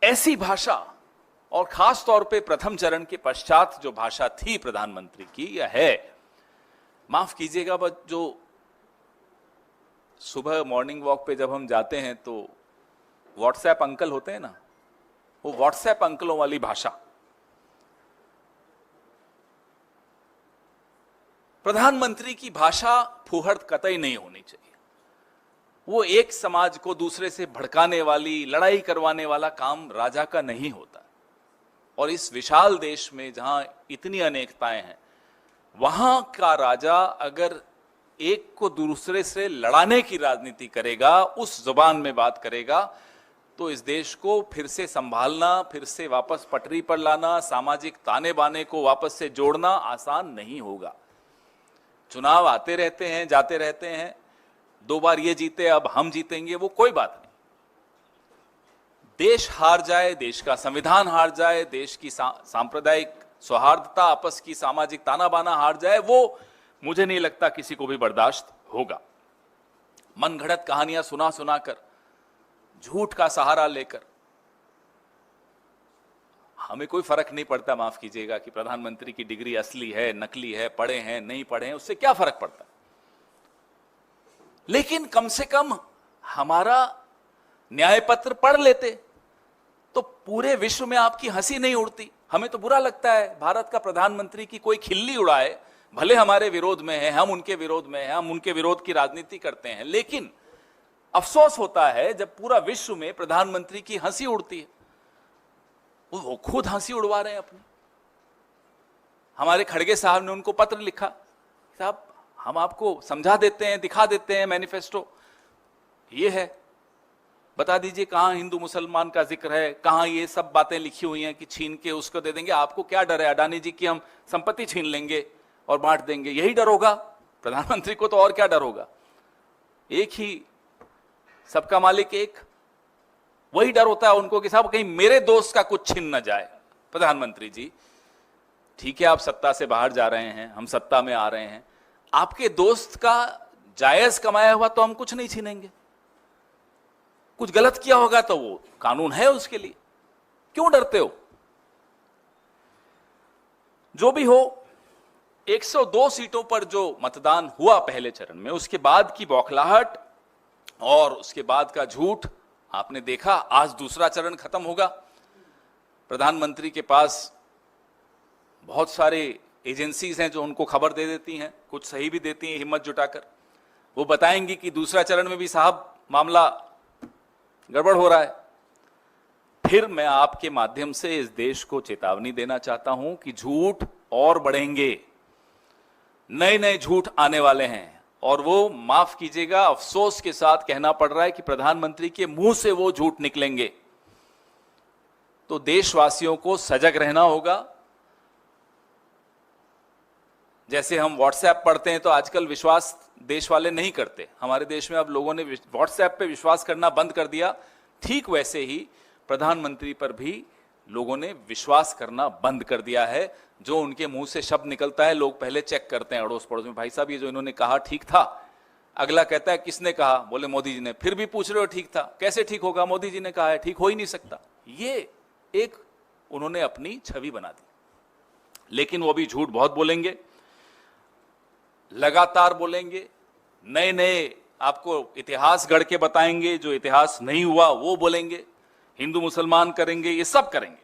ऐसी भाषा, और खास तौर पे प्रथम चरण के पश्चात जो भाषा थी प्रधानमंत्री की, यह है, माफ कीजिएगा, बस जो सुबह मॉर्निंग वॉक पे जब हम जाते हैं तो व्हाट्सएप अंकल होते हैं ना, वो व्हाट्सएप अंकलों वाली भाषा। प्रधानमंत्री की भाषा फूहड़ कतई नहीं होनी चाहिए। वो एक समाज को दूसरे से भड़काने वाली, लड़ाई करवाने वाला काम राजा का नहीं होता। और इस विशाल देश में जहां इतनी अनेकताएं हैं, वहां का राजा अगर एक को दूसरे से लड़ाने की राजनीति करेगा, उस जुबान में बात करेगा, तो इस देश को फिर से संभालना, फिर से वापस पटरी पर लाना, सामाजिक ताने बाने को वापस से जोड़ना आसान नहीं होगा। चुनाव आते रहते हैं, जाते रहते हैं, 2 बार ये जीते, अब हम जीतेंगे, वो कोई बात नहीं। देश हार जाए, देश का संविधान हार जाए, देश की सांप्रदायिक सौहार्दता, आपस की सामाजिक ताना बाना हार जाए, वो मुझे नहीं लगता किसी को भी बर्दाश्त होगा। मनगढ़ंत कहानियां सुना सुनाकर, झूठ का सहारा लेकर, हमें कोई फर्क नहीं पड़ता, माफ कीजिएगा, कि प्रधानमंत्री की डिग्री असली है, नकली है, पढ़े हैं, नहीं पढ़े हैं, उससे क्या फर्क पड़ता। लेकिन कम से कम हमारा न्याय पत्र पढ़ लेते तो पूरे विश्व में आपकी हंसी नहीं उड़ती। हमें तो बुरा लगता है भारत का प्रधानमंत्री की कोई खिल्ली उड़ाए, भले हमारे विरोध में है, हम उनके विरोध में हैं, हम उनके विरोध की राजनीति करते हैं, लेकिन अफसोस होता है जब पूरा विश्व में प्रधानमंत्री की हंसी उड़ती है। वो खुद हंसी उड़वा रहे हैं अपनी। हमारे खड़गे साहब ने उनको पत्र लिखा, साहब हम आपको समझा देते हैं, दिखा देते हैं मैनिफेस्टो, ये है, बता दीजिए कहां हिंदू मुसलमान का जिक्र है, कहां ये सब बातें लिखी हुई हैं कि छीन के उसको दे देंगे। आपको क्या डर है अडानी जी की हम संपत्ति छीन लेंगे और बांट देंगे, यही डर होगा प्रधानमंत्री को, तो और क्या डर होगा। एक ही, सबका मालिक एक, वही डर होता है उनको कि साहब कहीं मेरे दोस्त का कुछ छीन न जाए। प्रधानमंत्री जी, ठीक है आप सत्ता से बाहर जा रहे हैं, हम सत्ता में आ रहे हैं, आपके दोस्त का जायज कमाया हुआ तो हम कुछ नहीं छीनेंगे। कुछ गलत किया होगा तो वो कानून है उसके लिए, क्यों डरते हो। जो भी हो, 102 सीटों पर जो मतदान हुआ पहले चरण में, उसके बाद की बौखलाहट और उसके बाद का झूठ आपने देखा। आज दूसरा चरण खत्म होगा। प्रधानमंत्री के पास बहुत सारे एजेंसीज हैं जो उनको खबर दे देती हैं, कुछ सही भी देती हैं हिम्मत जुटाकर। वो बताएंगी कि दूसरा चरण में भी साहब मामला गड़बड़ हो रहा है। फिर मैं आपके माध्यम से इस देश को चेतावनी देना चाहता हूं कि झूठ और बढ़ेंगे, नए नए झूठ आने वाले हैं, और वो माफ कीजिएगा अफसोस के साथ कहना पड़ रहा है कि प्रधानमंत्री के मुंह से वो झूठ निकलेंगे। तो देशवासियों को सजग रहना होगा। जैसे हम व्हाट्सएप पढ़ते हैं तो आजकल विश्वास देश वाले नहीं करते, हमारे देश में अब लोगों ने व्हाट्सएप पे विश्वास करना बंद कर दिया, ठीक वैसे ही प्रधानमंत्री पर भी लोगों ने विश्वास करना बंद कर दिया है। जो उनके मुंह से शब्द निकलता है, लोग पहले चेक करते हैं अड़ोस पड़ोस में, भाई साहब ये जो इन्होंने कहा ठीक था। अगला कहता है किसने कहा, बोले मोदी जी ने, फिर भी पूछ रहे हो ठीक था, कैसे ठीक होगा, मोदी जी ने कहा है, ठीक हो ही नहीं सकता। ये एक उन्होंने अपनी छवि बना दी। लेकिन वो भी झूठ बहुत बोलेंगे, लगातार बोलेंगे, नए नए आपको इतिहास गढ़ के बताएंगे, जो इतिहास नहीं हुआ वो बोलेंगे, हिंदू मुसलमान करेंगे, ये सब करेंगे।